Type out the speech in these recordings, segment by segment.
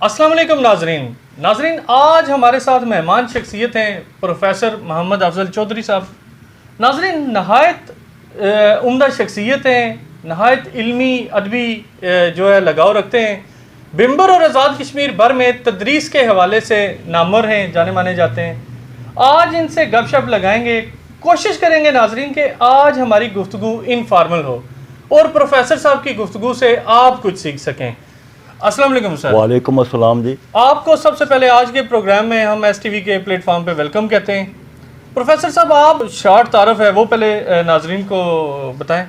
السلام علیکم ناظرین آج ہمارے ساتھ مہمان شخصیت ہیں پروفیسر محمد افضل چودھری صاحب. ناظرین نہایت عمدہ شخصیت ہیں, نہایت علمی ادبی جو ہے لگاؤ رکھتے ہیں. بمبر اور آزاد کشمیر بھر میں تدریس کے حوالے سے نامور ہیں, جانے مانے جاتے ہیں. آج ان سے گپ شپ لگائیں گے, کوشش کریں گے ناظرین کہ آج ہماری گفتگو انفارمل ہو اور پروفیسر صاحب کی گفتگو سے آپ کچھ سیکھ سکیں. السلام علیکم سر. وعلیکم السلام جی. آپ کو سب سے پہلے آج کے پروگرام میں ہم ایس ٹی وی کے پلیٹ فارم پہ ویلکم کہتے ہیں. پروفیسر صاحب آپ شارٹ تعارف ہے وہ پہلے ناظرین کو بتائیں.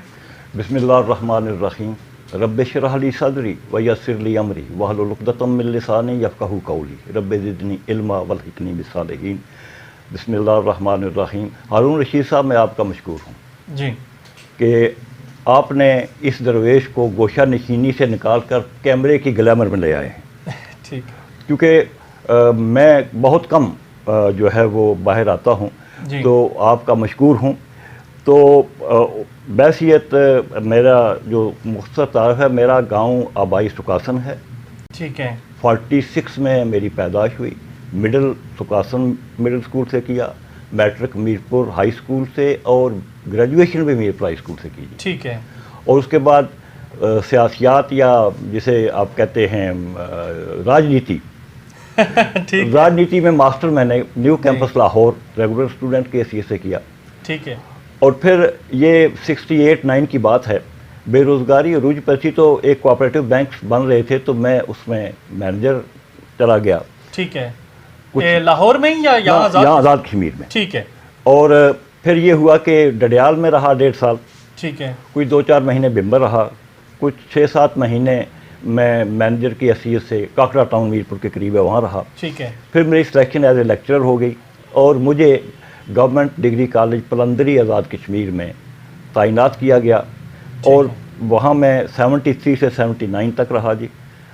بسم اللہ الرحمن الرحیم. رب اشرح لی صدری ویسر لی امری واحلل عقدۃ من لسانی یفقہوا قولی رب زدنی علما والحقنی بالصالحین. بسم اللہ الرحمن الرحیم. ہارون رشید صاحب میں آپ کا مشکور ہوں جی کہ آپ نے اس درویش کو گوشہ نشینی سے نکال کر کیمرے کی گلیمر میں لے آئے ہیں. ٹھیک ہے. کیونکہ میں بہت کم جو ہے وہ باہر آتا ہوں جی. تو آپ کا مشکور ہوں. تو بحیثیت میرا جو مختصر تعارف ہے, میرا گاؤں آبائی سکاسن ہے. ٹھیک ہے. 46 میں میری پیدائش ہوئی. مڈل سکاسن مڈل اسکول سے کیا, میٹرک میرپور ہائی اسکول سے, اور گریجویشن بھی میرپور ہائی اسکول سے کی. ٹھیک ہے. اور اس کے بعد سیاسیات یا جسے آپ کہتے ہیں راجنیتی, راجنیتی میں ماسٹر میں نے new campus Lahore regular student کے حیثیت سے کیا. ٹھیک ہے. اور پھر یہ 68-9 کی بات ہے, بے روزگاری عروج پر تھی تو ایک کوآپریٹو بینکس بن رہے تھے تو میں اس میں مینیجر چلا گیا. ٹھیک ہے. لاہور میں یا یہاں آزاد کشمیر میں. ٹھیک ہے. اور پھر یہ ہوا کہ ڈڈیال میں رہا 1.5 سال. ٹھیک ہے. کوئی 2-4 مہینے بمبر رہا. کچھ 6-7 مہینے میں مینیجر کی حیثیت سے کاکڑا ٹاؤن میرپور کے قریب ہے وہاں رہا. ٹھیک ہے. پھر میری سلیکشن ایز اے لیکچرر ہو گئی اور مجھے government degree college پلندری Azad Kashmir میں تعینات کیا گیا. اور وہاں میں 73 سے 79 تک رہا جی.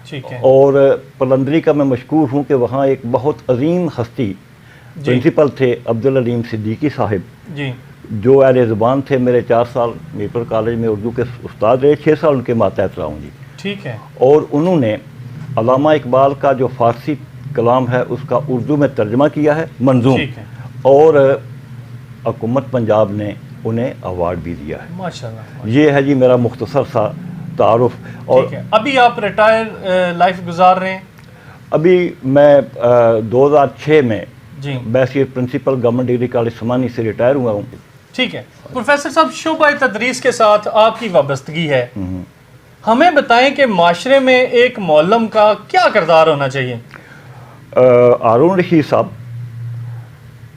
ٹھیک ہے. اور پلندری کا میں مشکور ہوں کہ وہاں ایک بہت عظیم ہستی پرنسپل تھے عبدالعلیم صدیقی صاحب, جی جو اہل زبان تھے. میرے 4 سال میرپور کالج میں اردو کے استاد رہے, 6 سال ان کے ماتحت رہا ہوں جی. ٹھیک ہے. اور انہوں نے علامہ اقبال کا جو فارسی کلام ہے اس کا اردو میں ترجمہ کیا ہے منظوم. ٹھیک ہے. اور حکومت پنجاب نے انہیں ایوارڈ بھی دیا ہے. ماشاءاللہ. یہ ہے جی میرا مختصر سا تعارف. اور ٹھیک ہے. ابھی آپ ریٹائر لائف گزار رہے ہیں؟ ابھی میں 2006 میں جی بحیثیت پرنسپل گورنمنٹ ڈگری کالج سمانی سے ریٹائر ہوا ہوں. ٹھیک ہے. پروفیسر صاحب شعبہ تدریس کے ساتھ آپ کی وابستگی ہے, ہمیں بتائیں کہ معاشرے میں ایک معلم کا کیا کردار ہونا چاہیے؟ ہارون رشید صاحب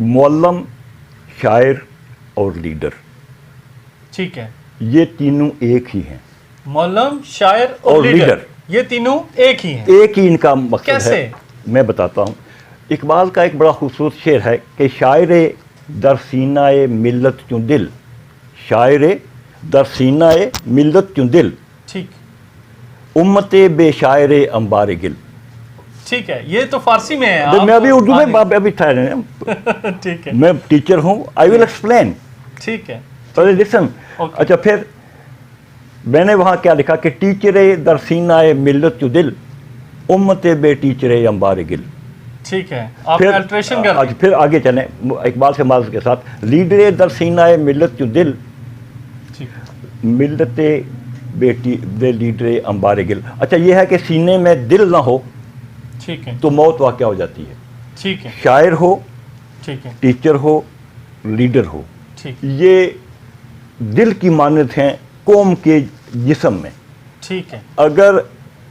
معلم, شاعر اور لیڈر, ٹھیک ہے, یہ تینوں ایک ہی ہیں. معلم, شاعر اور لیڈر یہ تینوں ایک ہی ہیں. ایک ہی ان کا مقصد کیسے؟ ہے. میں بتاتا ہوں. اقبال کا ایک بڑا خوبصورت شعر ہے کہ شاعر در سینہ ملت چوں دل, شاعر در سینہ ملت چوں دل, ٹھیک, امت بے شاعر انبار گل. ٹھیک ہے. یہ تو فارسی میں ہے. میں ابھی اردو میں ابھی ٹھیک ہے. میں ٹیچر ہوں. آئی ول ایکسپلین. ٹھیک ہے. لسن. اچھا, پھر میں نے وہاں کیا لکھا کہ ٹیچر در سینہ ملت چوں دل, امت بے ٹیچر انبار گل. ٹھیک ہے. آپ نے الٹریشن کر دی. پھر آگے چلیں اقبال سے معذرت کے ساتھ. لیڈر در سینہ ملت چوں دل, ملت بیٹی دے لیڈر انبار گل. اچھا, یہ ہے کہ سینے میں دل نہ ہو ٹھیک ہے تو موت واقع ہو جاتی ہے. ٹھیک ہے. شاعر ہو, ٹھیک ہے, ٹیچر ہو, لیڈر ہو, ٹھیک, یہ دل کی مانند ہیں قوم کے جسم میں. ٹھیک ہے. اگر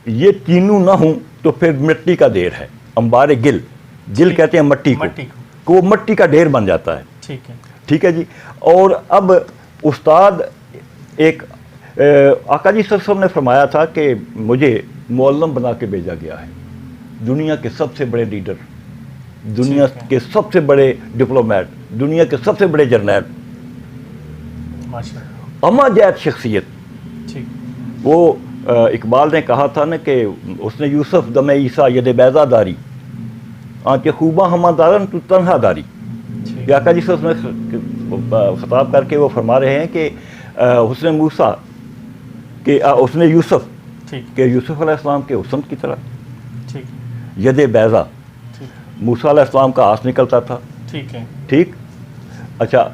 یہ تینوں نہ ہوں تو پھر مٹی کا ڈھیر ہے. انبار گل, گل کہتے ہیں مٹی کو, وہ مٹی کا ڈھیر بن جاتا ہے. ٹھیک ہے. ٹھیک ہے جی. اور اب استاد ایک آقا جی صلی اللہ علیہ وسلم نے فرمایا تھا کہ مجھے معلم بنا کے بھیجا گیا ہے. دنیا کے سب سے بڑے لیڈر, دنیا کے سب سے بڑے ڈپلومیٹ, دنیا کے سب سے بڑے جرنیل, اما جات شخصیت. ٹھیک. وہ اقبال نے کہا تھا نا کہ اس نے یوسف دم عیسیٰ ید بیضا داری آنکہ خوباں ہما دارن تو تنہا داری. آقا جی صلی اللہ علیہ وسلم نے خطاب کر کے وہ فرما رہے ہیں کہ حسن موسیٰ کہ اس نے یوسف کہ یوسف علیہ السلام کے حسن کی طرح. ید بیضا، ٹھیک موسیٰ علیہ السلام کا ہاتھ نکلتا تھا، ٹھیک ہے ٹھیک. اچھا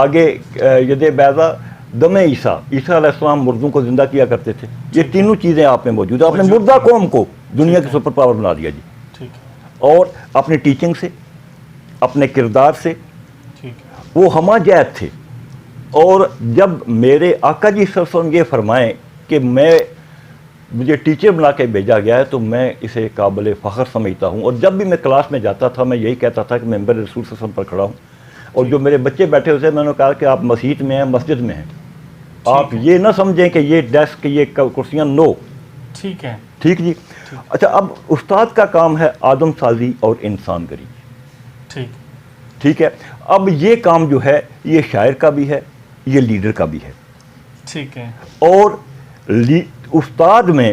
آگے ید بیضا دم عیسیٰ، عیسیٰ علیہ السلام مردوں کو زندہ کیا کرتے تھے. یہ تینوں چیزیں آپ میں موجود ہیں. آپ نے مردہ قوم کو دنیا کی سپر پاور بنا دیا جی. ٹھیک ہے اور اپنی ٹیچنگ سے، اپنے کردار سے ٹھیک ہے وہ ہمہ جہت تھے. اور جب میرے آقا جی صلی اللہ علیہ وسلم یہ فرمائیں کہ مجھے ٹیچر بنا کے بھیجا گیا ہے، تو میں اسے قابل فخر سمجھتا ہوں. اور جب بھی میں کلاس میں جاتا تھا میں یہی کہتا تھا کہ میں ممبر رسول صلی اللہ علیہ وسلم پر کھڑا ہوں. اور جو میرے بچے بیٹھے ہوئے تھے میں نے کہا کہ آپ مسجد میں ہیں، مسجد میں ہیں، آپ یہ نہ سمجھیں کہ یہ ڈیسک یہ کرسیاں، نو. ٹھیک ہے ٹھیک جی. اچھا اب استاد کا کام ہے آدم سازی اور انسان گری. ٹھیک ٹھیک ہے. اب یہ کام جو ہے یہ شاعر کا بھی ہے، یہ لیڈر کا بھی ہے. ٹھیک ہے اور استاد میں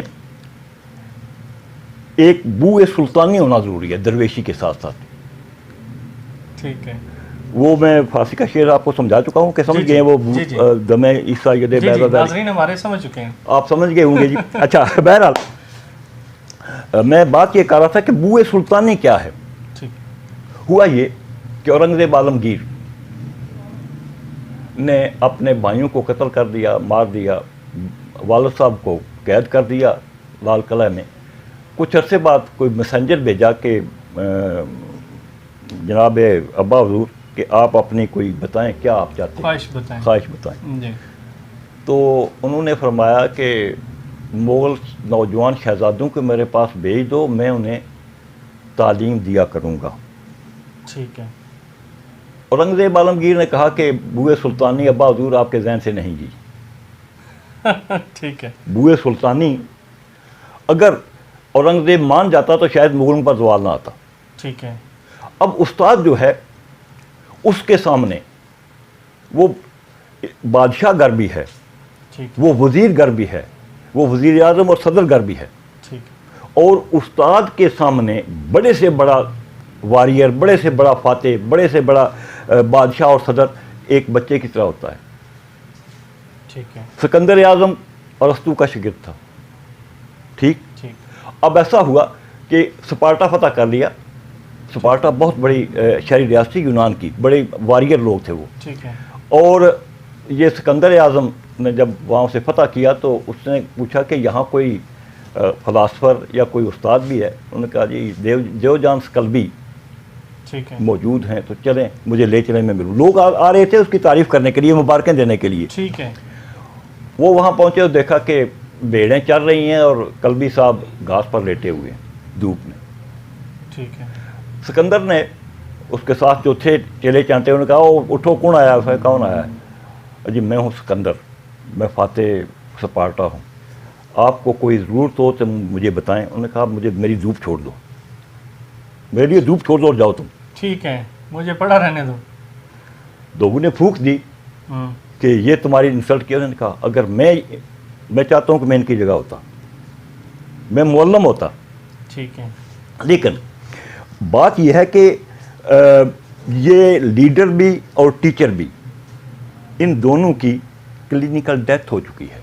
ایک بو سلطانی ہونا ضروری ہے درویشی کے ساتھ ساتھ. ٹھیک ہے وہ میں فارسی کا شعر آپ کو سمجھا چکا ہوں کہ سمجھ گئے ہیں وہ دم عیسیٰ ید جی جی بیضا. ناظرین ہمارے سمجھ چکے ہیں. آپ سمجھ گئے ہوں گے جی. اچھا بہرحال میں بات یہ کر رہا تھا کہ بو سلطانی کیا ہے. ٹھیک ہوا یہ کہ اورنگزیب عالمگیر نے اپنے بھائیوں کو قتل کر دیا، مار دیا، والد صاحب کو قید کر دیا لال قلعہ میں. کچھ عرصے بعد کوئی میسنجر بھیجا کہ جناب ابا حضور کہ آپ اپنی کوئی بتائیں کیا آپ چاہتے ہیں، خواہش بتائیں. جی تو انہوں نے فرمایا کہ مغل نوجوان شہزادوں کو میرے پاس بھیج دو، میں انہیں تعلیم دیا کروں گا. ٹھیک ہے اورنگزیب عالمگیر نے کہا کہ بوئے سلطانی ابا حضور آپ کے ذہن سے نہیں جی. ٹھیک ہے بوئے سلطانی اگر اورنگزیب مان جاتا تو شاید مغلوں پر زوال نہ آتا. ٹھیک ہے اب استاد جو ہے اس کے سامنے وہ بادشاہ گر بھی ہے، ٹھیک وہ وزیر گر بھی ہے، وہ وزیر اعظم اور صدر گر بھی ہے. ٹھیک اور استاد کے سامنے بڑے سے بڑا واریر، بڑے سے بڑا فاتح، بڑے سے بڑا بادشاہ اور صدر ایک بچے کی طرح ہوتا ہے. ٹھیک ہے سکندر اعظم ارسطو کا شاگرد تھا. ٹھیک. ٹھیک اب ایسا ہوا کہ سپارٹا فتح کر لیا. سپارٹا بہت بڑی شہری ریاست تھی یونان کی، بڑے واریر لوگ تھے وہ. ٹھیک ہے اور یہ سکندر اعظم نے جب وہاں سے فتح کیا تو اس نے پوچھا کہ یہاں کوئی فلاسفر یا کوئی استاد بھی ہے. انہوں نے کہا جی دیوجان سکلبی ٹھیک ہے موجود ہیں، تو چلیں مجھے لے چلیں میں ملوں. لوگ آ رہے تھے اس کی تعریف کرنے کے لیے، مبارکیں دینے کے لیے. ٹھیک ہے وہ وہاں پہنچے اور دیکھا کہ بھیڑیں چل رہی ہیں اور کلبی صاحب گھاس پر لیٹے ہوئے ہیں دھوپ میں. ٹھیک ہے سکندر نے اس کے ساتھ جو تھے چیلے چانٹے انہوں نے کہا اٹھو کون آیا ہے؟ کون آیا ہے؟ جی میں ہوں سکندر، میں فاتح سپارٹا ہوں، آپ کو کوئی ضرورت ہو تو مجھے بتائیں. انہوں نے کہا مجھے میری دھوپ چھوڑ دو، میرے لیے دھوپ چھوڑ دو اور جاؤ تم. ٹھیک ہے مجھے پڑھا رہنے دو. لوگوں نے پھونک دی ہوں کہ یہ تمہاری انسلٹ کیا. انہوں نے کہا اگر میں چاہتا ہوں کہ میں ان کی جگہ ہوتا، میں معلم ہوتا. ٹھیک ہے لیکن بات یہ ہے کہ یہ لیڈر بھی اور ٹیچر بھی ان دونوں کی کلینکل ڈیتھ ہو چکی ہے.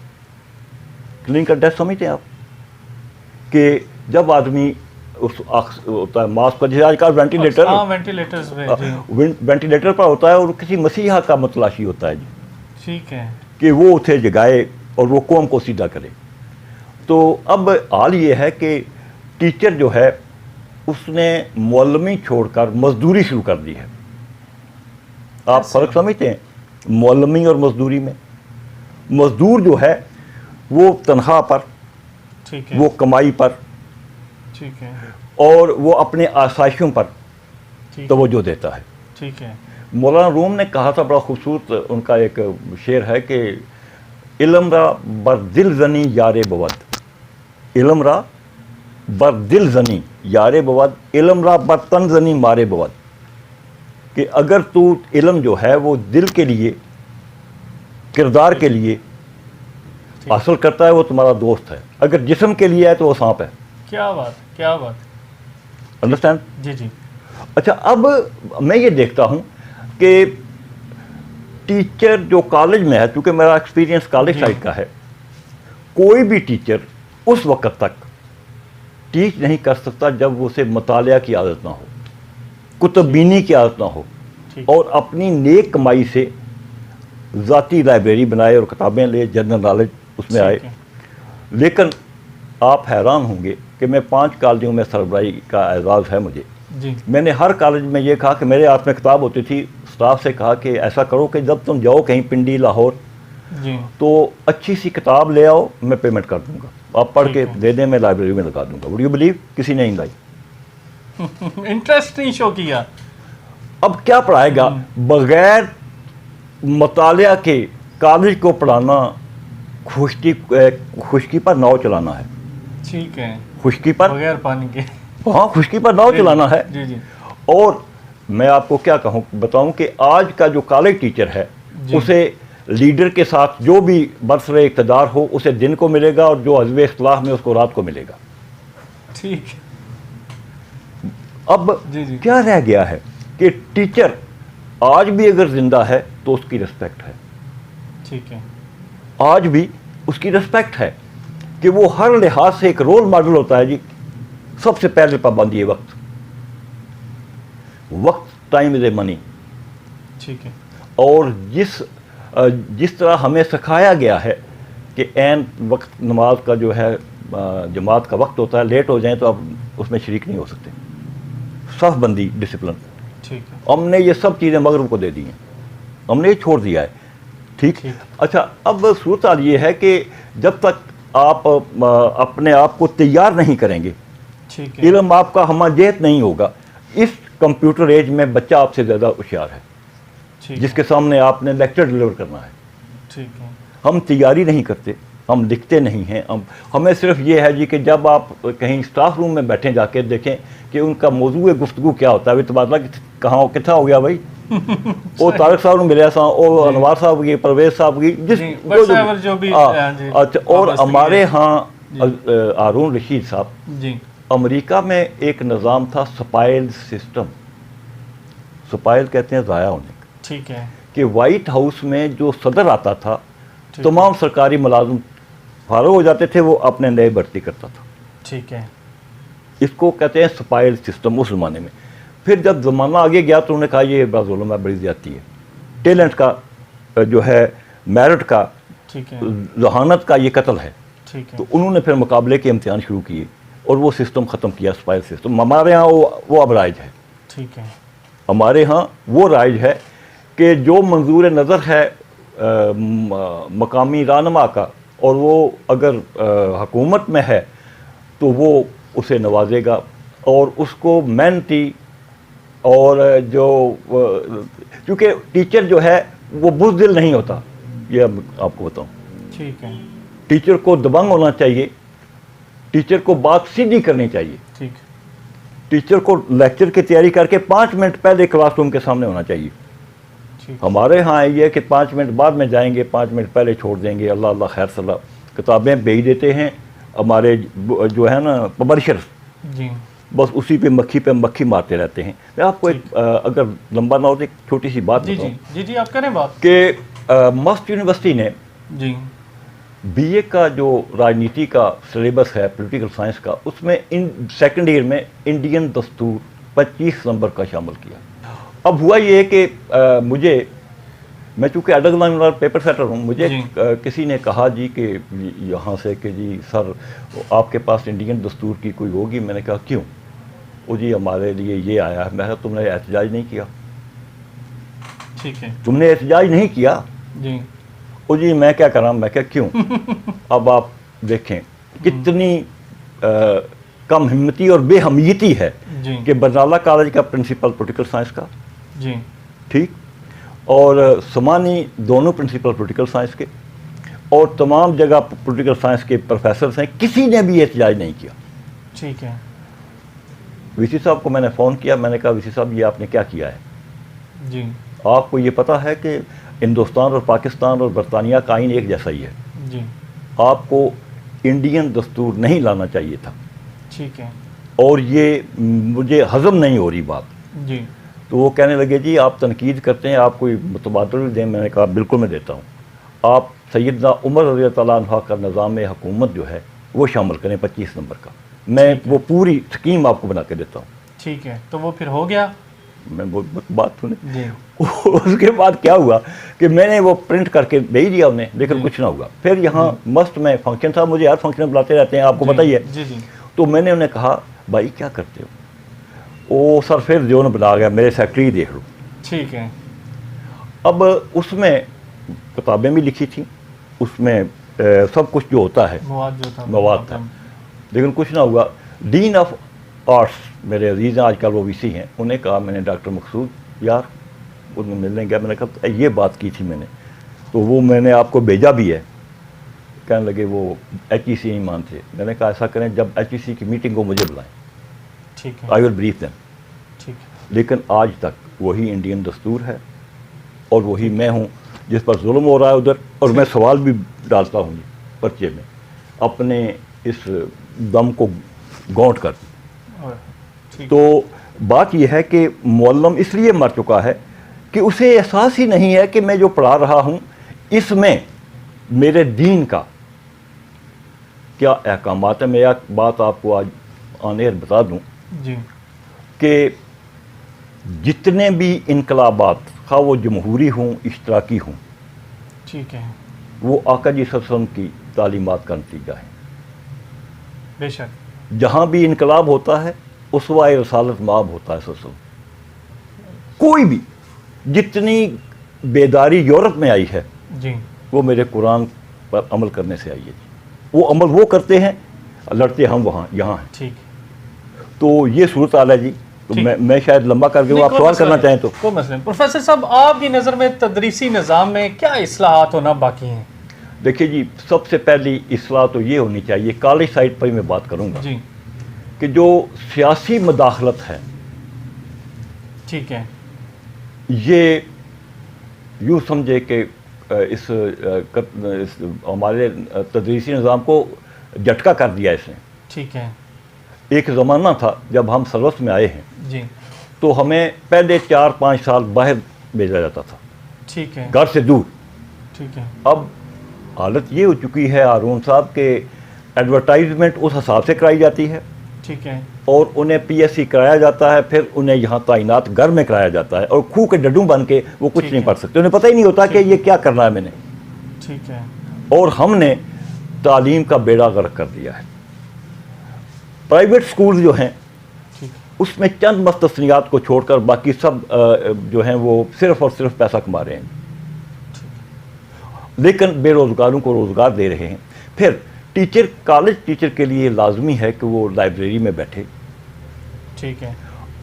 کلینکل ڈیتھ سمجھتے ہیں آپ کہ جب آدمی اس ہوتا ہے ماسک پر، جیسے آج کل وینٹیلیٹر وینٹیلیٹرز پہ وینٹیلیٹر پر ہوتا ہے اور کسی مسیحا کا متلاشی ہوتا ہے جی، ٹھیک ہے کہ وہ اسے جگائے اور وہ قوم کو سیدھا کرے. تو اب حال یہ ہے کہ ٹیچر جو ہے اس نے معلمی چھوڑ کر مزدوری شروع کر دی ہے. آپ فرق سمجھتے ہیں معلمی اور مزدوری میں؟ مزدور جو ہے وہ تنخواہ پر، ٹھیک ہے وہ کمائی پر، ٹھیک ہے اور وہ اپنے آسائشوں پر ٹھیک توجہ دیتا ہے. ٹھیک ہے مولانا روم نے کہا تھا، بڑا خوبصورت ان کا ایک شعر ہے کہ علم را بر دل زنی یار بود، علم را بر دل زنی یار بود، علم را بر تن زنی مارے بود. کہ اگر تو علم جو ہے وہ دل کے لیے، کردار کے لیے حاصل کرتا ہے وہ تمہارا دوست ہے، اگر جسم کے لیے ہے تو وہ سانپ ہے. کیا بات کیا بات. انڈرسٹینڈ؟ جی جی اچھا اب میں یہ دیکھتا ہوں کہ ٹیچر جو کالج میں ہے، کیونکہ میرا ایکسپیرینس کالج سائڈ کا ہے، کوئی بھی ٹیچر اس وقت تک ٹیچ نہیں کر سکتا جب اسے مطالعہ کی عادت نہ ہو، کتب بینی کی عادت نہ ہو، ٹھیک اور اپنی نیک کمائی سے ذاتی لائبریری بنائے اور کتابیں لے، جنرل نالج اس میں آئے۔ ٹھیک ہے لیکن آپ حیران ہوں گے کہ میں 5 کالجوں میں سربراہی کا اعزاز ہے مجھے۔ جی میں نے ہر کالج میں یہ کہا کہ میرے ہاتھ میں کتاب ہوتی تھی، اسٹاف سے کہا کہ ایسا کرو کہ جب تم جاؤ کہیں پنڈی لاہور جی تو اچھی سی کتاب لے آؤ، میں پیمنٹ کر دوں گا، آپ پڑھ کے ٹھیک ہے۔ دے دیں، میں لائبریری میں لگا دوں گا۔ Would you believe? کسی نے نہیں لائی۔ انٹرسٹ نہیں شو کیا۔ اب کیا پڑھائے گا؟ بغیر مطالعہ کے کالج کو پڑھانا خشکی پر ناؤ چلانا ہے۔ ٹھیک ہے، خشکی پر، بغیر پانی کے۔ ہاں خشکی پر ناؤ چلانا ہے۔ جی جی اور میں آپ کو کیا بتاؤں کہ آج کا جو کالج ٹیچر ہے جی اسے لیڈر کے ساتھ جو بھی برسر اقتدار ہو اسے دن کو ملے گا، اور جو عزو اختلاف میں اس کو رات کو ملے گا۔ ٹھیک ہے۔ اب جی جی کیا رہ گیا ہے کہ ٹیچر آج بھی اگر زندہ ہے تو اس کی رسپیکٹ ہے، ٹھیک ہے آج بھی اس کی رسپیکٹ ہے کہ وہ ہر لحاظ سے ایک رول ماڈل ہوتا ہے۔ جی سب سے پہلے پابندی ہے وقت، ٹائم از اے منی۔ ٹھیک ہے اور جس طرح ہمیں سکھایا گیا ہے کہ عین وقت نماز کا جو ہے جماعت کا وقت ہوتا ہے، لیٹ ہو جائیں تو آپ اس میں شریک نہیں ہو سکتے، صف بندی، ڈسپلن، ٹھیک ہے ہم نے یہ سب چیزیں مغرب کو دے دی ہیں، ہم نے یہ چھوڑ دیا ہے۔ ٹھیک۔ ٹھیک۔ اچھا، اب صورتحال یہ ہے کہ جب تک آپ اپنے آپ کو تیار نہیں کریں گے، ٹھیک ہے علم آپ کا ہمہ جہت نہیں ہوگا۔ اس کمپیوٹر ایج میں بچہ آپ سے زیادہ ہوشیار ہے، ٹھیک جس کے سامنے آپ نے لیکچر ڈلیور کرنا ہے۔ ٹھیک ہے ہم تیاری نہیں کرتے، ہم لکھتے نہیں ہیں، ہمیں صرف یہ ہے جی کہ جب آپ کہیں اسٹاف روم میں بیٹھیں جا کے دیکھیں کہ ان کا موضوع گفتگو کیا ہوتا ہے، تبادلہ کہاں کتنا ہو گیا بھائی، وہ طارق صاحب نے ملیا سا، وہ انوار صاحب کی، پرویز صاحب کی، جو بھی۔ اچھا، اور ہمارے ہاں ہارون رشید صاحب، جی امریکہ میں ایک نظام تھا سپائل سسٹم، سپائل کہتے ہیں ضائع ہونے کا، ٹھیک ہے کہ وائٹ ہاؤس میں جو صدر آتا تھا تمام سرکاری ملازم فارغ ہو جاتے تھے، وہ اپنے نئے بھرتی کرتا تھا۔ ٹھیک ہے اس کو کہتے ہیں سپائل سسٹم اس زمانے میں۔ پھر جب زمانہ آگے گیا تو انہوں نے کہا یہ بڑا ظلم ہے، بڑی زیادتی ہے، ٹیلنٹ کا جو ہے، میرٹ کا، ٹھیک ہے ذہانت کا یہ قتل ہے۔ ٹھیک ہے تو انہوں نے پھر مقابلے کے امتحان شروع کیے اور وہ سسٹم ختم کیا، سپائل سسٹم۔ ہمارے ہاں وہ اب رائج ہے، ٹھیک ہے ہمارے ہاں وہ رائج ہے کہ جو منظور نظر ہے مقامی رہنما کا، اور وہ اگر حکومت میں ہے تو وہ اسے نوازے گا، اور اس کو محنتی، اور جو کیونکہ ٹیچر جو ہے وہ بزدل نہیں ہوتا، یہ آپ کو بتاؤں، ٹھیک ہے ٹیچر کو دبنگ ہونا چاہیے، ٹیچر کو بات سیدھی کرنی چاہیے، ٹھیک ٹیچر کو لیکچر کی تیاری کر کے 5 منٹ پہلے کلاس روم کے سامنے ہونا چاہیے۔ ٹھیک ہمارے ہاں یہ ہے کہ 5 منٹ بعد میں جائیں گے، 5 منٹ پہلے چھوڑ دیں گے، اللہ اللہ خیر صلاح، کتابیں بھیج دیتے ہیں ہمارے جو ہے نا پبلشرز، جی بس اسی پہ مکھی مارتے رہتے ہیں۔ میں آپ کو ایک اگر لمبا نہ ہو تو ایک چھوٹی سی بات جی بتاؤں جی جی آپ کریں بات۔ کہ مست یونیورسٹی نے جی بی اے کا جو راجنیتی کا سلیبس ہے، پولیٹیکل سائنس کا، اس میں سیکنڈ ایئر میں انڈین دستور 25 نمبر کا شامل کیا۔ اب ہوا یہ کہ میں چونکہ اڈر پیپر سیٹر ہوں، مجھے کسی نے کہا جی کہ یہاں سے کہ جی سر آپ کے پاس انڈین دستور کی کوئی ہوگی؟ میں نے کہا کیوں؟ وہ جی ہمارے لیے یہ آیا ہے۔ میں کہا تم نے احتجاج نہیں کیا، ٹھیک ہے تم نے احتجاج نہیں کیا؟ جی وہ جی میں کیا کراں؟ میں کہا کیوں؟ اب آپ دیکھیں کتنی کم ہمتی اور بے ہمیتی ہے جی کہ برنالہ کالج کا پرنسپل پولیٹیکل سائنس کا، جی ٹھیک، اور سمانی دونوں پرنسپل پولیٹیکل سائنس کے، اور تمام جگہ پولیٹیکل سائنس کے پروفیسرز ہیں، کسی نے بھی احتجاج نہیں کیا۔ ٹھیک ہے وی سی صاحب کو میں نے فون کیا، میں نے کہا وی سی صاحب یہ آپ نے کیا کیا ہے؟ جی آپ کو یہ پتہ ہے کہ ہندوستان اور پاکستان اور برطانیہ کا آئین ایک جیسا ہی ہے، جی آپ کو انڈین دستور نہیں لانا چاہیے تھا، ٹھیک ہے اور یہ مجھے ہضم نہیں ہو رہی بات۔ جی تو وہ کہنے لگے جی آپ تنقید کرتے ہیں، آپ کوئی متبادل دیں؟ میں نے کہا بالکل میں دیتا ہوں، آپ سیدنا عمر رضی اللہ تعالیٰ عنہ کا نظام حکومت جو ہے وہ شامل کریں 25 نمبر کا۔ میں وہ پوری اسکیم آپ کو بنا کے دیتا ہوں. ٹھیک ہے, تو وہ پھر ہو گیا. میں وہ بات سنیں. جی اس کے بعد کیا ہوا کہ میں نے وہ پرنٹ کر کے بھیج دیا انہیں, لیکن کچھ نہ ہوا. پھر یہاں مست میں فنکشن تھا, مجھے ہر فنکشن بلاتے رہتے ہیں, آپ کو پتہ ہی ہے. جی جی تو میں نے انہیں کہا بھائی کیا کرتے ہو؟ وہ سر پھر جو بنا گیا میرے سیکٹری دیکھ لو. ٹھیک ہے. اب اس میں کتابیں بھی لکھی تھیں, اس میں سب کچھ جو ہوتا ہے مواد تھا, لیکن کچھ نہ ہوا. ڈین آف آرٹس میرے عزیز ہیں, آج کل وہ وی سی ہیں, انہیں کہا میں نے ڈاکٹر مقصود یار ان میں ملنے گیا, میں نے کہا یہ بات کی تھی میں نے, تو وہ میں نے آپ کو بھیجا بھی ہے. کہنے لگے وہ ایچ ای سی نہیں مانتے. میں نے کہا ایسا کریں جب ایچ ای سی کی میٹنگ کو مجھے بلائیں, ٹھیک ہے, آئی ول بریف دیم. ٹھیک ہے. لیکن آج تک وہی انڈین دستور ہے اور وہی میں ہوں جس پر ظلم ہو رہا ہے ادھر, اور میں سوال بھی ڈالتا ہوں پرچے میں اپنے اس دم کو گونٹ کر. تو بات یہ ہے کہ معلم اس لیے مر چکا ہے کہ اسے احساس ہی نہیں ہے کہ میں جو پڑھا رہا ہوں اس میں میرے دین کا کیا احکامات ہیں. میں ایک بات آپ کو آج آن ایئر بتا دوں جی کہ جتنے بھی انقلابات, خواہ وہ جمہوری ہوں اشتراکی ہوں, ٹھیک ہے, وہ آقا جی صلی اللہ علیہ وسلم کی تعلیمات کا نتیجہ ہے. بے شک. جہاں بھی انقلاب ہوتا ہے اسوہ رسالت مآب ہوتا ہے صلی اللہ علیہ وسلم. کوئی بھی جتنی بیداری یورپ میں آئی ہے جی وہ میرے قرآن پر عمل کرنے سے آئی ہے. وہ عمل وہ کرتے ہیں, لڑتے ہم وہاں یہاں ہیں. ٹھیک. تو یہ صورت حال ہے جی. تو میں شاید لمبا کر کے وہ آپ سوال کرنا چاہیں تو. کوئی مسئلہ نہیں. پروفیسر صاحب آپ کی نظر میں تدریسی نظام میں کیا اصلاحات ہونا باقی ہیں؟ دیکھیے جی, سب سے پہلی اصلاح تو یہ ہونی چاہیے, کالج سائٹ پر ہی میں بات کروں گا جی, کہ جو سیاسی مداخلت ہے ٹھیک ہے, یہ یوں سمجھے کہ اس ہمارے تدریسی نظام کو جھٹکا کر دیا اس نے. ٹھیک ہے. ایک زمانہ تھا جب ہم سروس میں آئے ہیں جی, تو ہمیں پہلے 4-5 سال باہر بھیجا جاتا تھا, ٹھیک ہے, گھر سے دور. ٹھیک ہے. اب حالت یہ ہو چکی ہے ہارون صاحب کہ ایڈورٹائزمنٹ اس حساب سے کرائی جاتی ہے, ٹھیک ہے, اور انہیں پی ایس سی کرایا جاتا ہے, پھر انہیں یہاں تعینات گھر میں کرایا جاتا ہے, اور کھو کے ڈڈوں بن کے وہ کچھ نہیں پڑھ سکتے, انہیں پتہ ہی نہیں ہوتا کہ یہ کیا کرنا ہے میں نے. ٹھیک ہے. اور ہم نے تعلیم کا بیڑا غرق کر دیا ہے. پرائیویٹ سکول جو ہیں اس میں چند مستثنیات کو چھوڑ کر باقی سب جو ہیں وہ صرف اور صرف پیسہ کما رہے ہیں, لیکن بے روزگاروں کو روزگار دے رہے ہیں. پھر ٹیچر, کالج ٹیچر کے لیے لازمی ہے کہ وہ لائبریری میں بیٹھے, ٹھیک ہے,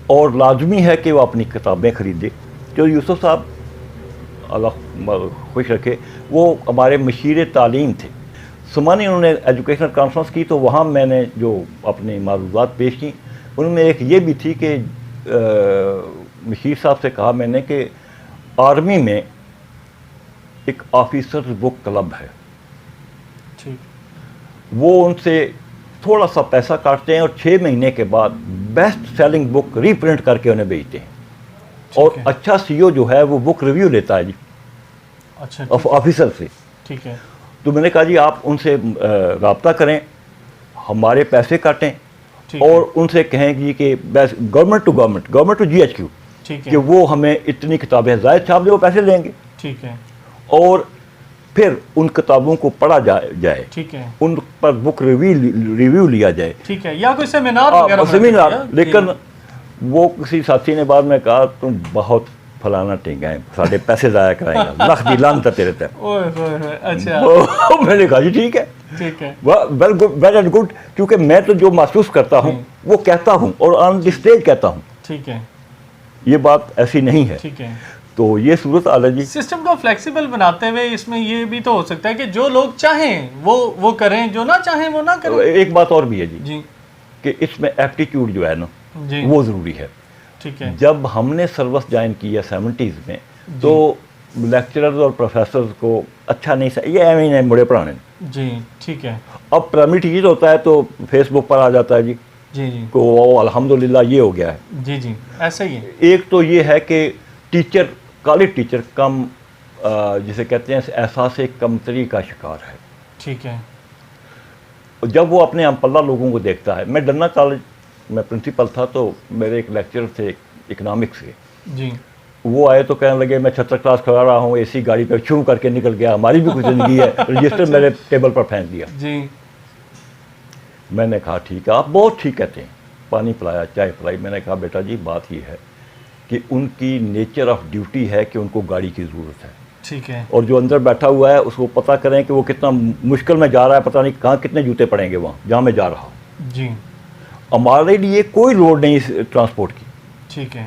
اور لازمی ہے کہ وہ اپنی کتابیں خریدے. جو یوسف صاحب اللہ خوش رکھے وہ ہمارے مشیر تعلیم تھے, سمانی انہوں نے ایجوکیشنل کانفرنس کی, تو وہاں میں نے جو اپنی معروضات پیش کی ان میں ایک یہ بھی تھی کہ مشیر صاحب سے کہا میں نے کہ آرمی میں ایک آفیسر بک کلب ہے, ٹھیک, وہ ان سے تھوڑا سا پیسہ کاٹتے ہیں اور 6 مہینے کے بعد بیسٹ سیلنگ بک ری پرنٹ کر کے انہیں بھیجتے ہیں, اور اچھا سی او جو ہے وہ بک ریویو لیتا ہے جی, اچھا, آفیسر سے. ٹھیک ہے. تو میں نے کہا جی آپ ان سے رابطہ کریں, ہمارے پیسے کاٹیں, اور ان سے کہیں جی کہ government to G H Q کہ وہ ہمیں اتنی کتابیں زائد چھاپ دیں, وہ پیسے لیں گے. ٹھیک ہے. اور پھر ان کتابوں کو پڑھا جائے, ٹھیک ہے, ان پر بک ریویو لیا جائے, ٹھیک ہے, یا کوئی سیمینار وغیرہ. سیمینار. لیکن وہ کسی ساتھی نے بعد میں کہا تم بہت فلانا ٹینگا ہے, سارے پیسے ضائع کرائیں گا, لکھ دی لانت تیرے تھے. اچھا, میں نے کہا جی ٹھیک ہے, ٹھیک ہے, ویل اینڈ گڈ, کیونکہ میں تو جو محسوس کرتا ہوں وہ کہتا ہوں اور آن دی اسٹیج کہتا ہوں. ٹھیک ہے, یہ بات ایسی نہیں ہے. ٹھیک ہے. تو یہ صورت حال ہے جی. سسٹم کو فلیکسیبل بناتے ہوئے اس میں یہ بھی تو ہو سکتا ہے کہ جو لوگ چاہیں وہ کریں, جو نہ چاہیں وہ نہ کریں. ایک بات اور بھی ہے جی کہ اس میں ایپٹیٹیوڈ جو ہے نا جی وہ ضروری ہے. ٹھیک ہے. جب ہم نے سروس جوائن کیا 70s میں تو لیکچررز اور پروفیسرز کو اچھا نہیں یہ ایویں نہیں مڑے پڑھانے. جی ٹھیک ہے. اب پرائمری ٹیچر ہوتا ہے تو فیس بک پر آ جاتا ہے جی جی جی کو الحمدللہ یہ ہو گیا ہے. جی جی ایسا ہی ہے. ایک تو یہ ہے کہ ٹیچر, کالج ٹیچر کم جسے کہتے ہیں احساس کمتری کا شکار ہے. ٹھیک ہے. جب وہ اپنے ہم پلہ لوگوں کو دیکھتا ہے. میں ڈنا کالج میں پرنسپل تھا, تو میرے ایک لیکچر تھے اکنامکس کے, جی وہ آئے تو کہنے لگے میں 76 کلاس کھڑا رہا ہوں, اے سی گاڑی پہ شروع کر کے نکل گیا, ہماری بھی کوئی زندگی ہے. رجسٹر میرے ٹیبل پر پھینک دیا. جی میں نے کہا ٹھیک ہے, آپ بہت ٹھیک کہتے ہیں. پانی پلایا, چائے پلائی. میں نے کہا بیٹا جی بات یہ ہے کہ ان کی نیچر آف ڈیوٹی ہے کہ ان کو گاڑی کی ضرورت ہے, ٹھیک ہے, اور جو اندر بیٹھا ہوا ہے اس کو پتہ کریں کہ وہ کتنا مشکل میں جا رہا ہے, پتہ نہیں کہاں کتنے جوتے پڑیں گے وہاں جہاں میں جا رہا ہوں. جی ہمارے لیے کوئی لوڈ نہیں اس ٹرانسپورٹ کی, ٹھیک ہے,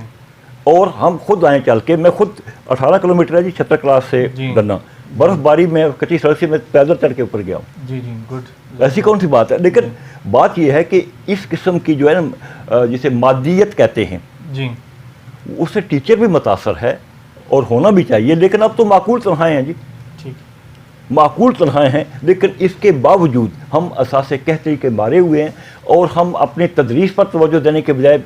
اور ہم خود آئیں چل کے. میں خود 18 کلومیٹر ہے جی 76 کلاس سے جی. ڈنا, برف باری میں کچی سڑک سے میں پیدل چڑھ کے اوپر گیا ہوں. جی جی گڈ, ایسی کون سی بات ہے. لیکن بات یہ ہے کہ اس قسم کی جو ہے نا جسے مادیت کہتے ہیں, جی اس سے ٹیچر بھی متاثر ہے اور ہونا بھی چاہیے. لیکن اب تو معقول تنخواہیں ہیں جی, ٹھیک, معقول تنخواہیں ہیں, لیکن اس کے باوجود ہم اساسے کہتے کے مارے ہوئے ہیں, اور ہم اپنی تدریس پر توجہ دینے کے بجائے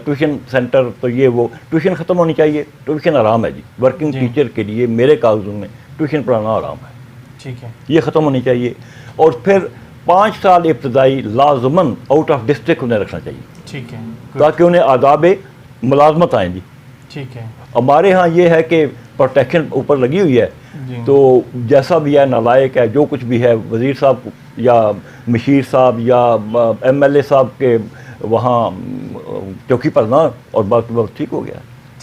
ٹیوشن سینٹر تو یہ وہ. ٹیوشن ختم ہونی چاہیے. ٹیوشن آرام ہے جی, ورکنگ جی. ٹیچر کے لیے میرے کاغذوں میں ٹیوشن پڑھانا آرام ہے, ٹھیک ہے, یہ ختم ہونی چاہیے. اور پھر 5 سال ابتدائی لازماً آؤٹ آف ڈسٹرکٹ انہیں رکھنا چاہیے, ٹھیک ہے, good. تاکہ انہیں آداب ملازمت آئیں جی. ٹھیک ہے, ہمارے ہاں یہ ہے کہ پروٹیکشن اوپر لگی ہوئی ہے, جی تو جیسا بھی ہے نالائق ہے, جو کچھ بھی ہے, وزیر صاحب یا مشیر صاحب یا ایم ایل اے صاحب کے وہاں چوکی پر نہ, اور باقی وقت ٹھیک ہو گیا.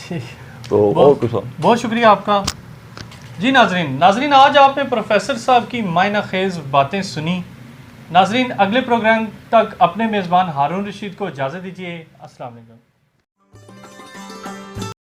ٹھیک, تو اور کچھ بہت شکریہ آپ کا. جی ناظرین آج آپ نے پروفیسر صاحب کی معنی خیز باتیں سنی. ناظرین اگلے پروگرام تک اپنے میزبان ہارون رشید کو اجازت دیجیے. السلام علیکم.